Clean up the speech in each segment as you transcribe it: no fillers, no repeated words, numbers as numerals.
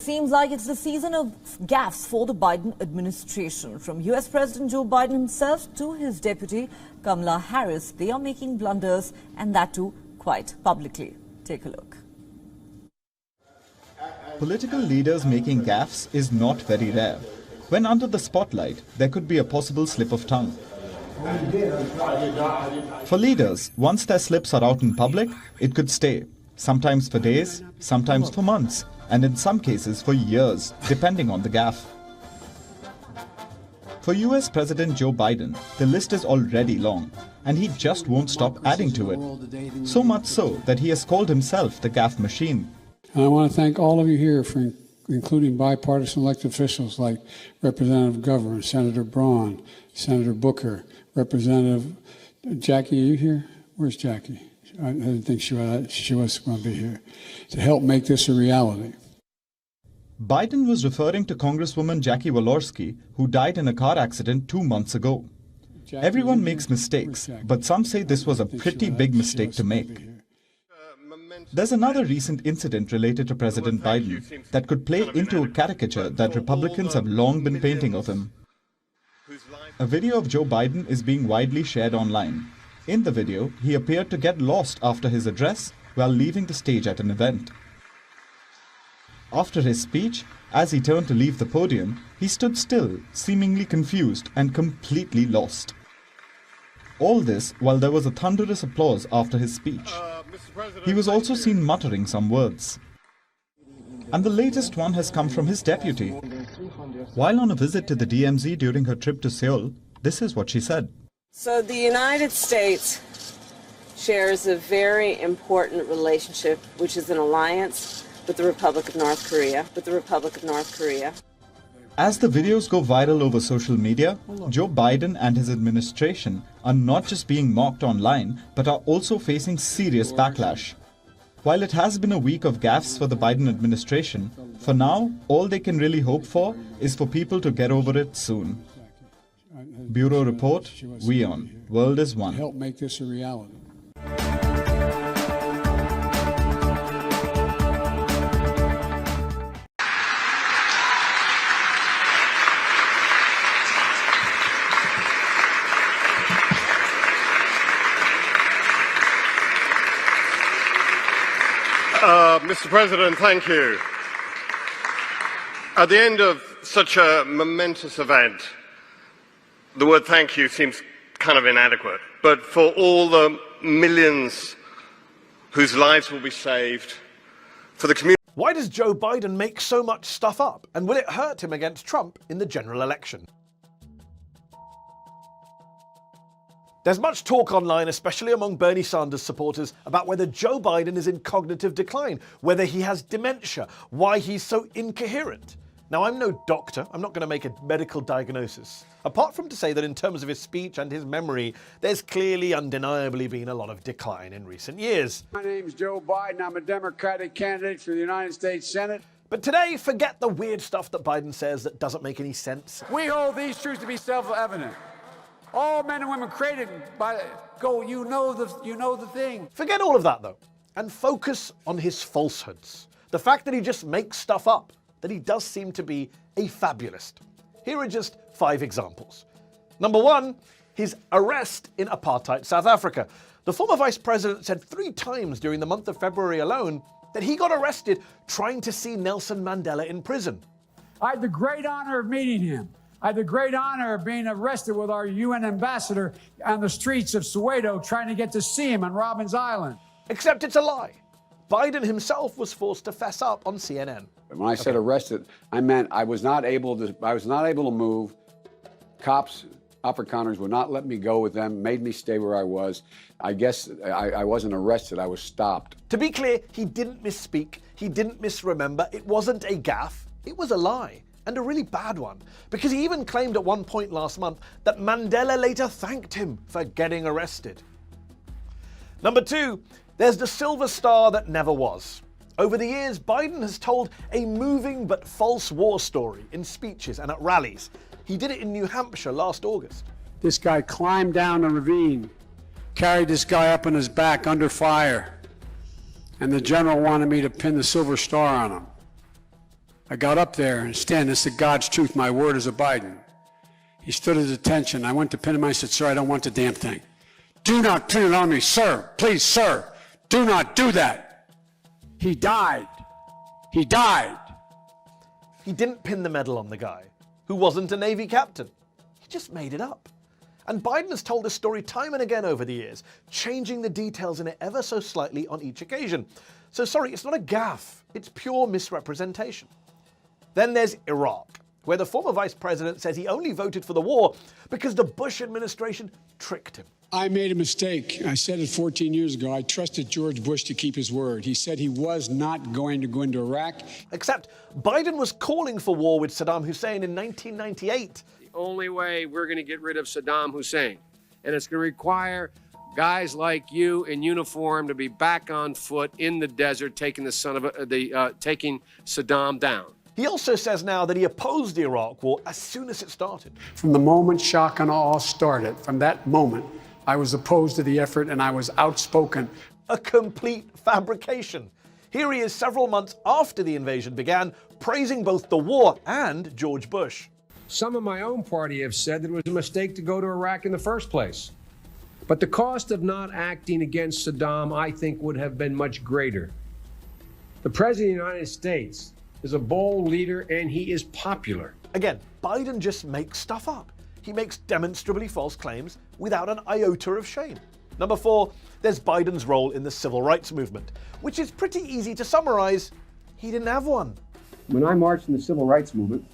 Seems like it's the season of gaffes for the Biden administration. From US President Joe Biden himself to his deputy Kamala Harris, they are making blunders, and that too quite publicly. Take a look. Political leaders making gaffes is not very rare. When under the spotlight, there could be a possible slip of tongue. For leaders, once their slips are out in public, it could stay, sometimes for days, sometimes for months, and in some cases for years, depending on the gaffe. For US President Joe Biden, the list is already long, and he just won't stop adding to it. So much so that he has called himself the gaffe machine. And I want to thank all of you here, for including bipartisan elected officials like Representative Governor, Senator Braun, Senator Booker, Representative Jackie. Are you here? Where's Jackie? I didn't think she was going to be here, to help make this a reality. Biden was referring to Congresswoman Jackie Walorski, who died in a car accident 2 months ago. Everyone makes mistakes, but some say this was a pretty big mistake to make. There's another recent incident related to President Biden that could play into a caricature that Republicans have long been painting of him. A video of Joe Biden is being widely shared online. In the video, he appeared to get lost after his address while leaving the stage at an event. After his speech, as he turned to leave the podium, he stood still, seemingly confused and completely lost. All this while there was a thunderous applause after his speech. He was also seen muttering some words. And the latest one has come from his deputy. While on a visit to the DMZ during her trip to Seoul, this is what she said. So the United States shares a very important relationship, which is an alliance with the Republic of North Korea, As the videos go viral over social media, Joe Biden and his administration are not just being mocked online, but are also facing serious backlash. While it has been a week of gaffes for the Biden administration, for now, all they can really hope for is for people to get over it soon. Bureau Report, WION, World is One. Help make this a reality. Mr. President, thank you. At the end of such a momentous event, the word thank you seems kind of inadequate. But for all the millions whose lives will be saved, for the community... Why does Joe Biden make so much stuff up? And will it hurt him against Trump in the general election? There's much talk online, especially among Bernie Sanders supporters, about whether Joe Biden is in cognitive decline, whether he has dementia, why he's so incoherent. Now, I'm no doctor, I'm not going to make a medical diagnosis, apart from to say that in terms of his speech and his memory, there's clearly undeniably been a lot of decline in recent years. My name's Joe Biden, I'm a Democratic candidate for the United States Senate. But today, forget the weird stuff that Biden says that doesn't make any sense. We hold these truths to be self-evident. All men and women created by you know the thing. Forget all of that though, and focus on his falsehoods. The fact that he just makes stuff up, that he does seem to be a fabulist. Here are just 5 examples. Number 1, his arrest in apartheid South Africa. The former vice president said 3 times during the month of February alone that he got arrested trying to see Nelson Mandela in prison. I had the great honor of meeting him. I had the great honor of being arrested with our UN ambassador on the streets of Soweto trying to get to see him on Robbins Island. Except it's a lie. Biden himself was forced to fess up on CNN. When I said arrested, I meant I was not able to move. Cops, Afrikaners would not let me go with them, made me stay where I was. I guess I wasn't arrested, I was stopped. To be clear, he didn't misspeak, he didn't misremember, it wasn't a gaffe, it was a lie. And a really bad one, because he even claimed at one point last month that Mandela later thanked him for getting arrested. Number 2, there's the silver star that never was. Over the years, Biden has told a moving but false war story in speeches and at rallies. He did it in New Hampshire last August. This guy climbed down a ravine, carried this guy up on his back under fire, and the general wanted me to pin the silver star on him. I got up there and stand and said, God's truth, my word is a Biden. He stood at attention. I went to pin him. I said, sir, I don't want the damn thing. Do not pin it on me, sir. Please, sir. Do not do that. He died. He died. He didn't pin the medal on the guy, who wasn't a Navy captain. He just made it up. And Biden has told this story time and again over the years, changing the details in it ever so slightly on each occasion. So sorry, it's not a gaffe. It's pure misrepresentation. Then there's Iraq, where the former vice president says he only voted for the war because the Bush administration tricked him. I made a mistake. I said it 14 years ago. I trusted George Bush to keep his word. He said he was not going to go into Iraq. Except Biden was calling for war with Saddam Hussein in 1998. The only way we're going to get rid of Saddam Hussein, and it's going to require guys like you in uniform to be back on foot in the desert, taking taking Saddam down. He also says now that he opposed the Iraq war as soon as it started. From the moment shock and awe started, from that moment, I was opposed to the effort and I was outspoken. A complete fabrication. Here he is several months after the invasion began, praising both the war and George Bush. Some of my own party have said that it was a mistake to go to Iraq in the first place. But the cost of not acting against Saddam, I think, would have been much greater. The President of the United States is a bold leader and he is popular. Again, Biden just makes stuff up. He makes demonstrably false claims without an iota of shame. Number 4, there's Biden's role in the civil rights movement, which is pretty easy to summarize. He didn't have one. When I marched in the civil rights movement,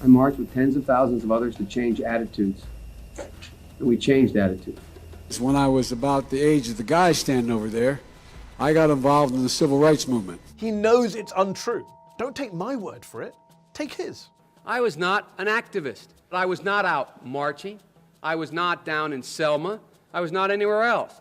I marched with tens of thousands of others to change attitudes. And we changed attitudes. When I was about the age of the guy standing over there, I got involved in the civil rights movement. He knows it's untrue. Don't take my word for it. Take his. I was not an activist. I was not out marching. I was not down in Selma. I was not anywhere else.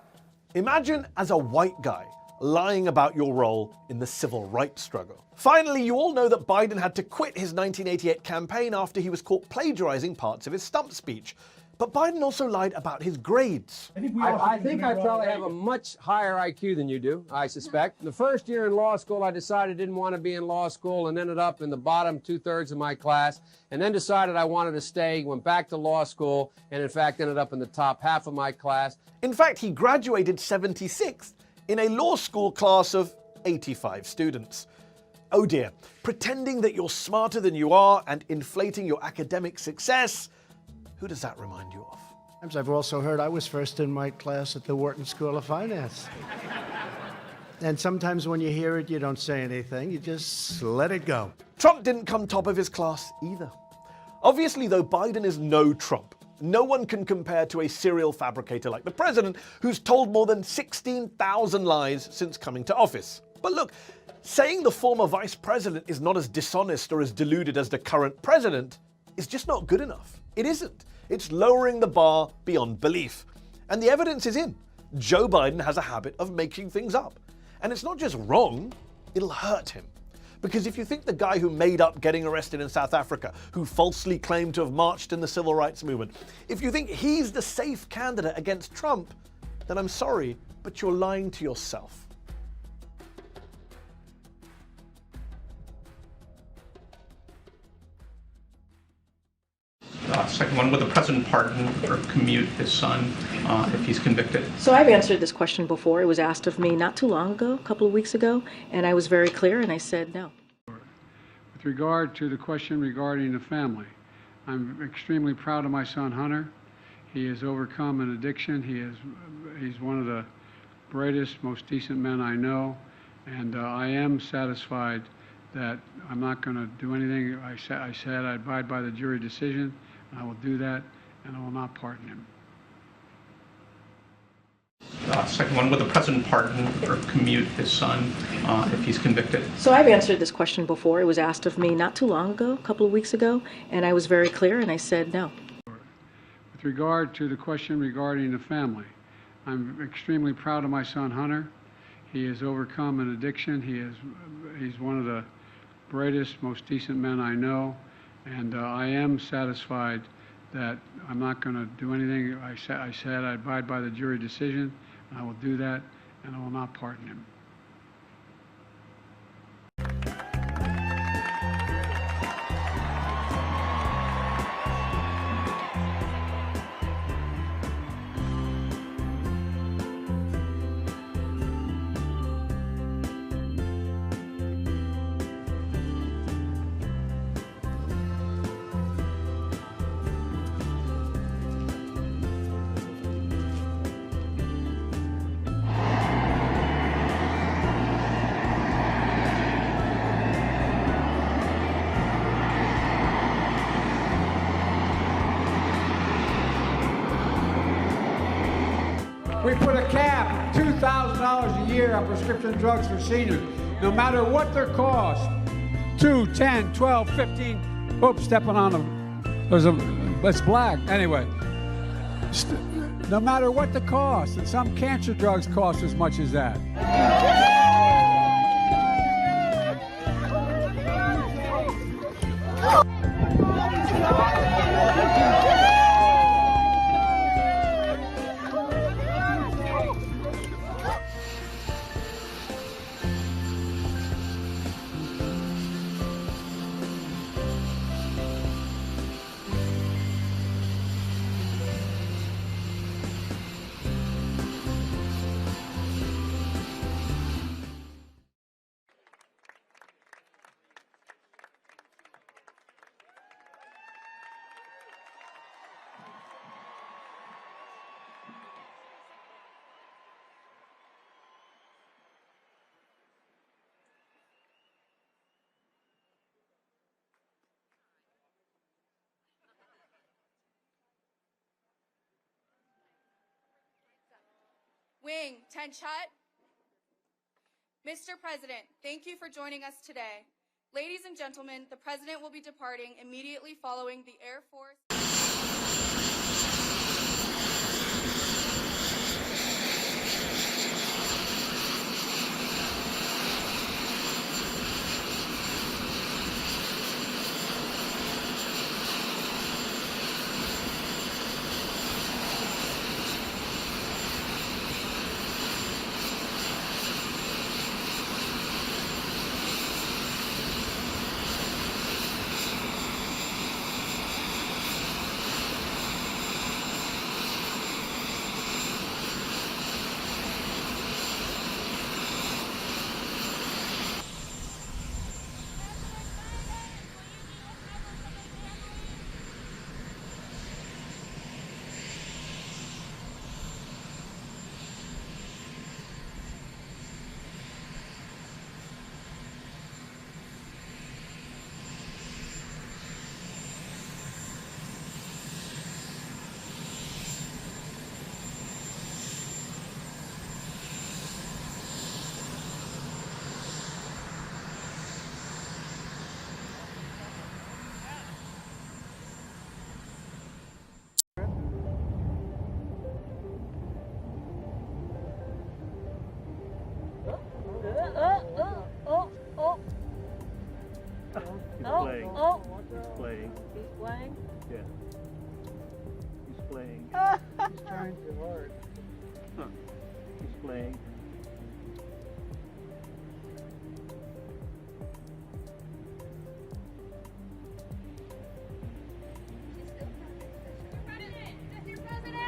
Imagine as a white guy lying about your role in the civil rights struggle. Finally, you all know that Biden had to quit his 1988 campaign after he was caught plagiarizing parts of his stump speech. But Biden also lied about his grades. I think I probably have a much higher IQ than you do, I suspect. The first year in law school, I decided I didn't want to be in law school and ended up in the bottom 2/3 of my class, and then decided I wanted to stay, went back to law school, and in fact ended up in the top half of my class. In fact, he graduated 76th in a law school class of 85 students. Oh dear, pretending that you're smarter than you are and inflating your academic success. Who does that remind you of? I've also heard I was first in my class at the Wharton School of Finance. And sometimes when you hear it, you don't say anything. You just let it go. Trump didn't come top of his class either. Obviously, though, Biden is no Trump. No one can compare to a serial fabricator like the president, who's told more than 16,000 lies since coming to office. But look, saying the former vice president is not as dishonest or as deluded as the current president is just not good enough. It isn't. It's lowering the bar beyond belief. And the evidence is in. Joe Biden has a habit of making things up. And it's not just wrong, it'll hurt him. Because if you think the guy who made up getting arrested in South Africa, who falsely claimed to have marched in the civil rights movement, if you think he's the safe candidate against Trump, then I'm sorry, but you're lying to yourself. Second one, would the president pardon or commute his son if he's convicted? So I've answered this question before. It was asked of me not too long ago, a couple of weeks ago, and I was very clear and I said no. With regard to the question regarding the family, I'm extremely proud of my son Hunter. He has overcome an addiction. He's one of the brightest, most decent men I know, and I am satisfied that I'm not going to do anything. I said I abide by the jury decision. I will do that, and I will not pardon him. Second one, would the president pardon or commute his son if he's convicted? So I've answered this question before. It was asked of me not too long ago, a couple of weeks ago, and I was very clear and I said no. With regard to the question regarding the family, I'm extremely proud of my son Hunter. He has overcome an addiction. He's one of the brightest, most decent men I know, and I am satisfied that I'm not going to do anything. I said I abide by the jury decision, and I will do that, and I will not pardon him. We put a cap, $2,000 a year on prescription drugs for seniors, no matter what their cost. 2, 10, 12, 15. Oops, stepping on them. It's black. Anyway, no matter what the cost, and some cancer drugs cost as much as that. Wing, 10 shut. Mr. President, thank you for joining us today. Ladies and gentlemen, the President will be departing immediately following the Air Force.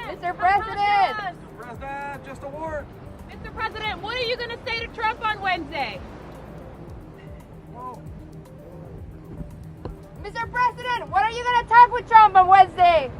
Mr. President! Mr. President, just a word. Mr. President, what are you going to say to Trump on Wednesday? Whoa. Mr. President, what are you going to talk with Trump on Wednesday?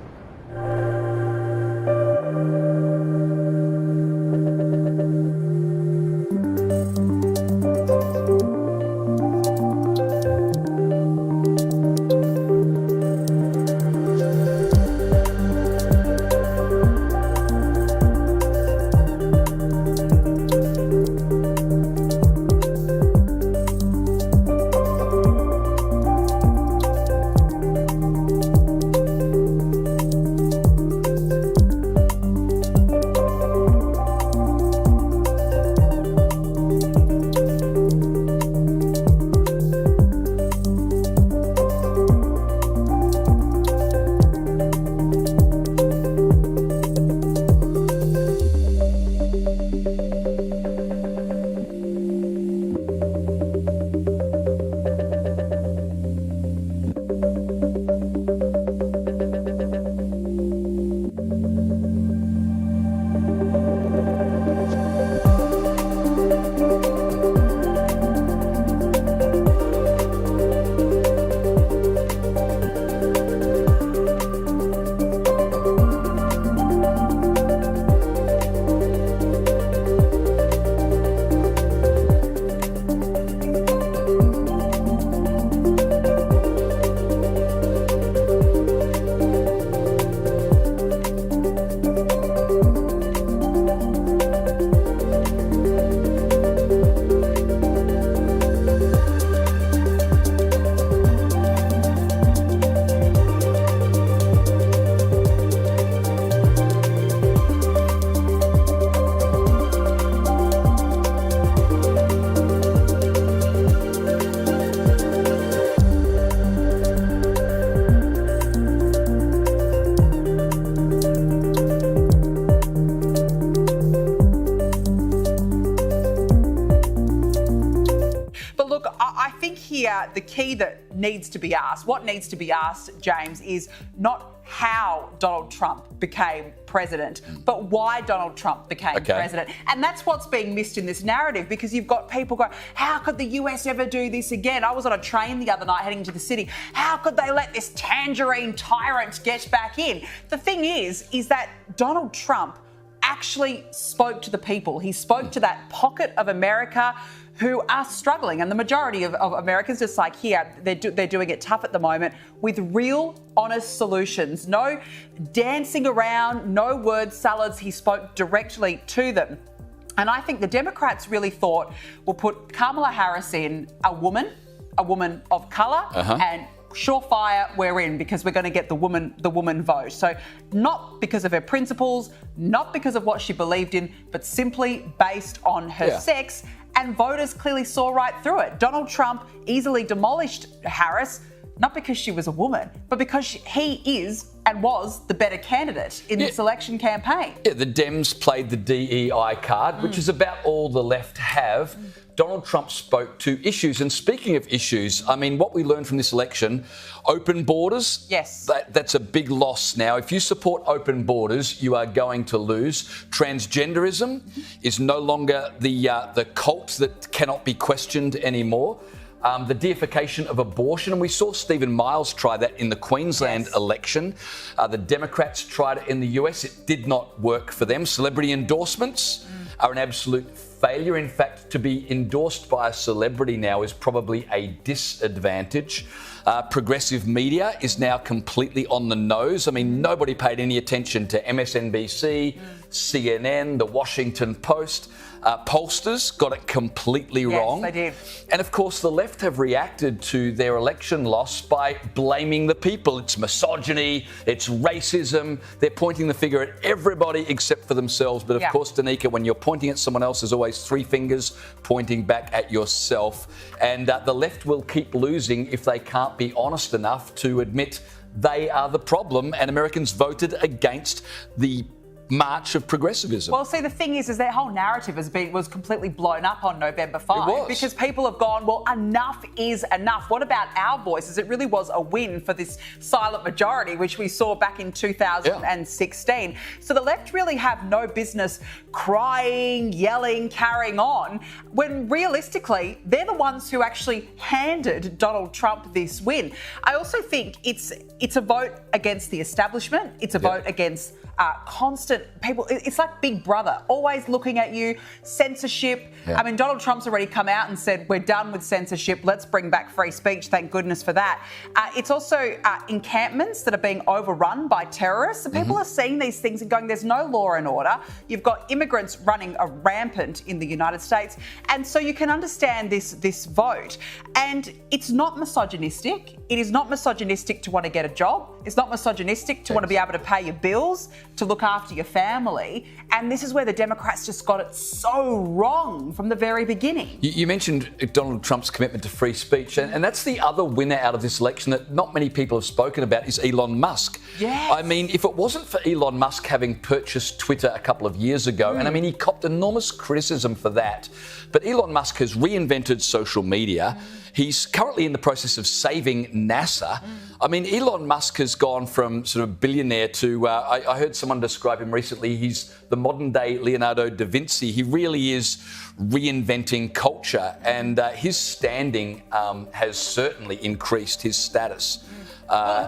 think here the key that needs to be asked, what needs to be asked, James, is not how Donald Trump became president, but why Donald Trump became president. And that's what's being missed in this narrative, because you've got people going, how could the US ever do this again? I was on a train the other night heading to the city. How could they let this tangerine tyrant get back in? The thing is that Donald Trump actually spoke to the people. He spoke to that pocket of America who are struggling, and the majority of Americans, just like here, they're doing it tough at the moment, with real, honest solutions. No dancing around, no word salads. He spoke directly to them. And I think the Democrats really thought, we'll put Kamala Harris in, a woman of colour, and surefire, we're in, because we're going to get the woman vote. So not because of her principles, not because of what she believed in, but simply based on her sex. And voters clearly saw right through it. Donald Trump easily demolished Harris, not because she was a woman, but because he is and was the better candidate in this election campaign. Yeah, the Dems played the DEI card, which is about all the left have. Donald Trump spoke to issues. And speaking of issues, I mean, what we learned from this election, open borders, that's a big loss now. If you support open borders, you are going to lose. Transgenderism is no longer the cult that cannot be questioned anymore. The deification of abortion, and we saw Stephen Miles try that in the Queensland election. The Democrats tried it in the US. It did not work for them. Celebrity endorsements are an absolute failure. In fact, to be endorsed by a celebrity now is probably a disadvantage. Progressive media is now completely on the nose. I mean, nobody paid any attention to MSNBC, CNN, the Washington Post. Pollsters got it completely wrong. Yes, they did. And of course, the left have reacted to their election loss by blaming the people. It's misogyny, it's racism. They're pointing the finger at everybody except for themselves. But of course, Danica, when you're pointing at someone else, there's always three fingers pointing back at yourself. And the left will keep losing if they can't be honest enough to admit they are the problem. And Americans voted against the march of progressivism. Well, see, the thing is their whole narrative was completely blown up on November 5 because people have gone, well, enough is enough. What about our voices? It really was a win for this silent majority, which we saw back in 2016. So the left really have no business crying, yelling, carrying on, when realistically, they're the ones who actually handed Donald Trump this win. I also think it's a vote against the establishment. It's a vote against constant people. It's like Big Brother, always looking at you, censorship. I mean, Donald Trump's already come out and said, we're done with censorship. Let's bring back free speech. Thank goodness for that. It's also encampments that are being overrun by terrorists. So people are seeing these things and going, there's no law and order. You've got immigrants running rampant in the United States. And so you can understand this vote. And it's not misogynistic. It is not misogynistic to want to get a job. It's not misogynistic to want to be able to pay your bills, to look after your family. And this is where the Democrats just got it so wrong from the very beginning. You mentioned Donald Trump's commitment to free speech, and that's the other winner out of this election that not many people have spoken about is Elon Musk. Yes. I mean, if it wasn't for Elon Musk having purchased Twitter a couple of years ago, and I mean, he copped enormous criticism for that, but Elon Musk has reinvented social media. He's currently in the process of saving NASA. I mean, Elon Musk has gone from sort of billionaire to, I heard someone describe him recently, he's the modern day Leonardo da Vinci. He really is reinventing culture, and his standing has certainly increased his status.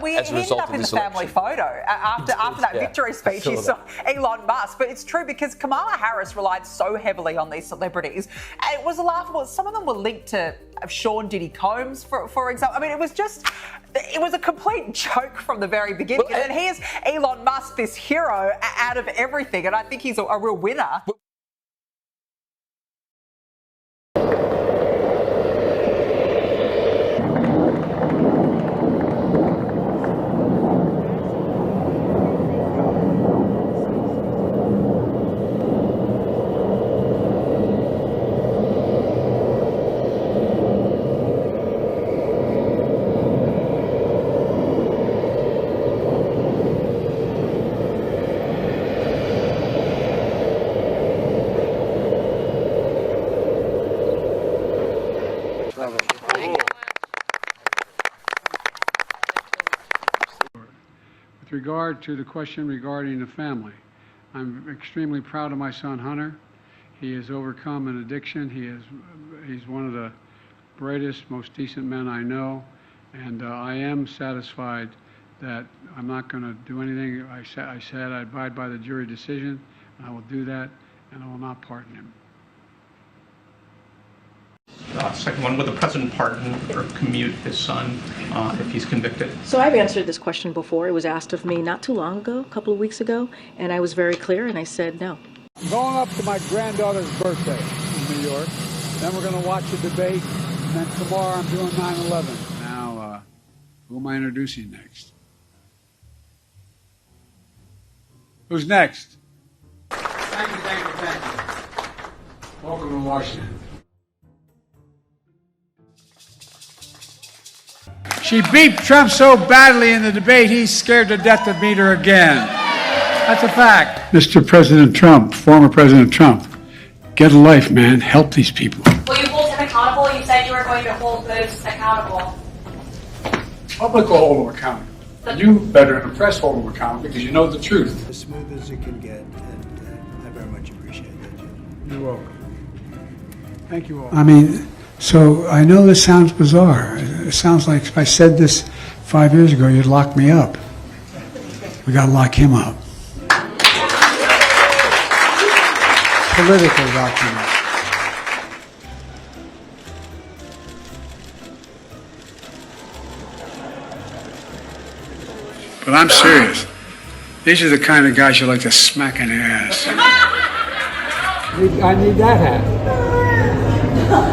We as a ended result up of in the this family election. photo after that victory speech. You saw Elon Musk, but it's true because Kamala Harris relied so heavily on these celebrities. And it was laughable. Some of them were linked to Sean Diddy Combs, for example. I mean, it was a complete joke from the very beginning. And then here's Elon Musk, this hero, out of everything, and I think he's a real winner. regard to the question regarding the family, I'm extremely proud of my son Hunter. He has overcome an addiction. He's one of the brightest, most decent men I know, and I am satisfied that I'm not going to do anything. I said I abide by the jury decision, and I will do that, and I will not pardon him. Second one, would the president pardon or commute his son if he's convicted? So I've answered this question before. It was asked of me not too long ago, a couple of weeks ago, and I was very clear, and I said no. I'm going up to my granddaughter's birthday in New York. Then we're going to watch a debate, and then tomorrow I'm doing 9/11. Now, who am I introducing next? Who's next? Thank you. Welcome to Washington. She beat Trump so badly in the debate, he's scared to death to beat her again. That's a fact. Mr. President Trump, former President Trump, get a life, man. Help these people. Will you hold him accountable? You said you were going to hold those accountable. Public will hold them accountable. You better than the press hold them accountable because you know the truth. As smooth as it can get, and I very much appreciate that, Jim. You're welcome. Thank you all. I mean, so I know this sounds bizarre. It sounds like if I said this 5 years ago, you'd lock me up. We got to lock him up. Politically lock him up. But I'm serious. These are the kind of guys you like to smack in the ass. I need that hat.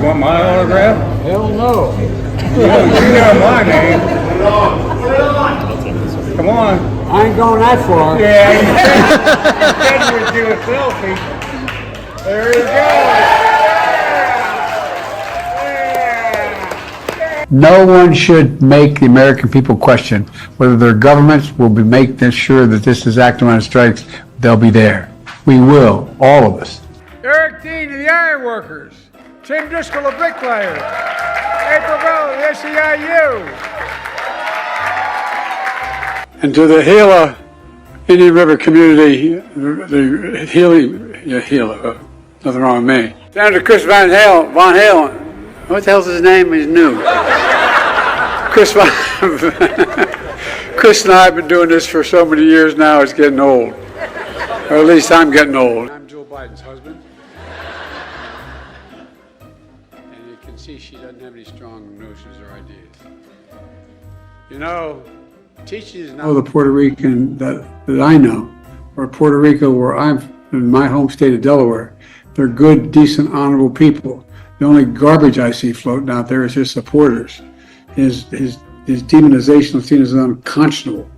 Want my autograph? Hell no. You know my name. Come on. I ain't going that far. Yeah, you said you would do a selfie. There you go. No one should make the American people question whether their governments will be making sure that this is acting on strikes. They'll be there. We will, all of us. Eric Dean of the Iron Workers. Tim Driscoll, a bricklayer. April Bell, the SEIU. And to the Gila Indian River community, the Gila, nothing wrong with me. Senator Chris Von Halen. What the hell's his name? He's new. Chris and I have been doing this for so many years now, it's getting old. Or at least I'm getting old. I'm Joe Biden's husband. And you can see she doesn't have any strong notions or ideas. You know, teaching is not the Puerto Rican that I know, or Puerto Rico where I'm in my home state of Delaware. They're good, decent, honorable people. The only garbage I see floating out there is his supporters. His demonization of things is unconscionable,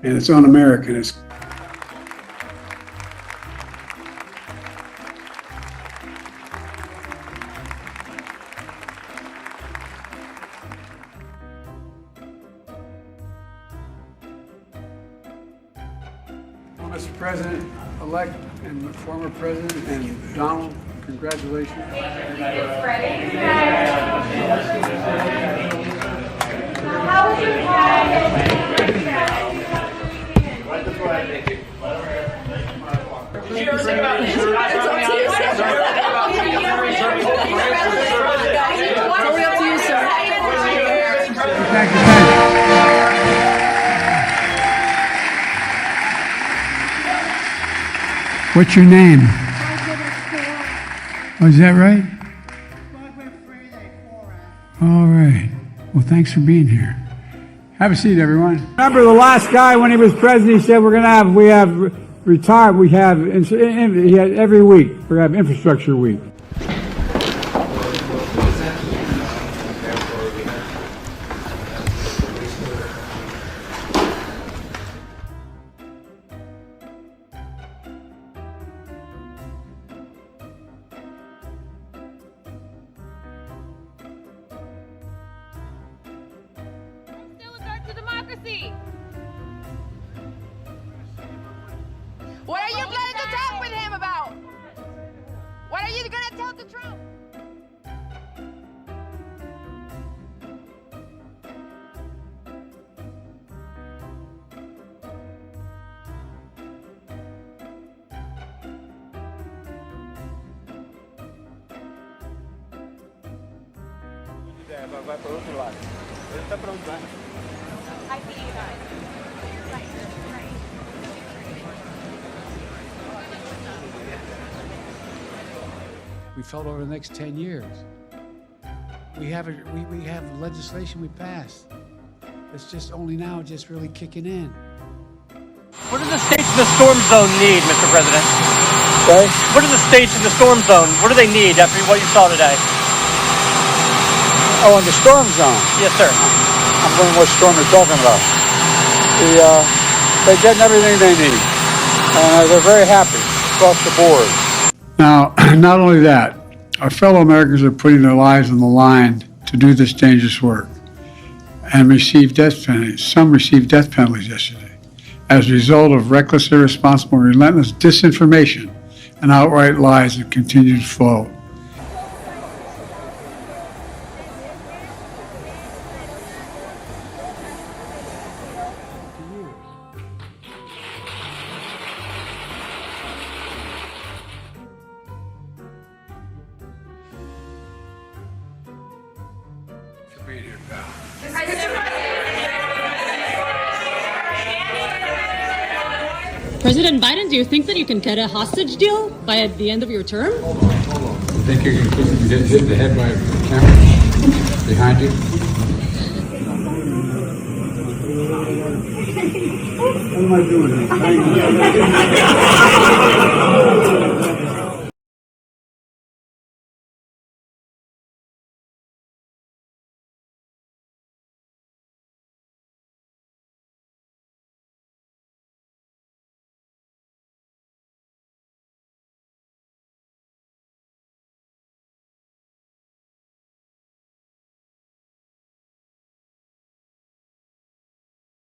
and it's un-American. It's Mr. President-elect and former President and Donald, congratulations. How was your What's your name? Oh, is that right? All right. Well, thanks for being here. Have a seat, everyone. Remember the last guy when he was president, he said he had every week, we're going to have infrastructure week. What are you planning to talk with him about? What are you going to tell to Trump? vai para o outro lado. Ele está pronto, vai. We felt over the next 10 years. We have legislation we passed. It's just only now just really kicking in. What do the states in the storm zone need, Mr. President? Okay? What do the states in the storm zone, what do they need after what you saw today? Oh, in the storm zone? Yes, sir. I'm wondering what storm you're talking about. They're getting everything they need. They're very happy across the board. Now, not only that, our fellow Americans are putting their lives on the line to do this dangerous work and receive death penalties. Some received death penalties yesterday as a result of reckless, irresponsible, relentless disinformation and outright lies that continue to flow. President Biden, do you think that you can get a hostage deal by the end of your term? You think you can get hit in the head by a camera behind you? What am I doing?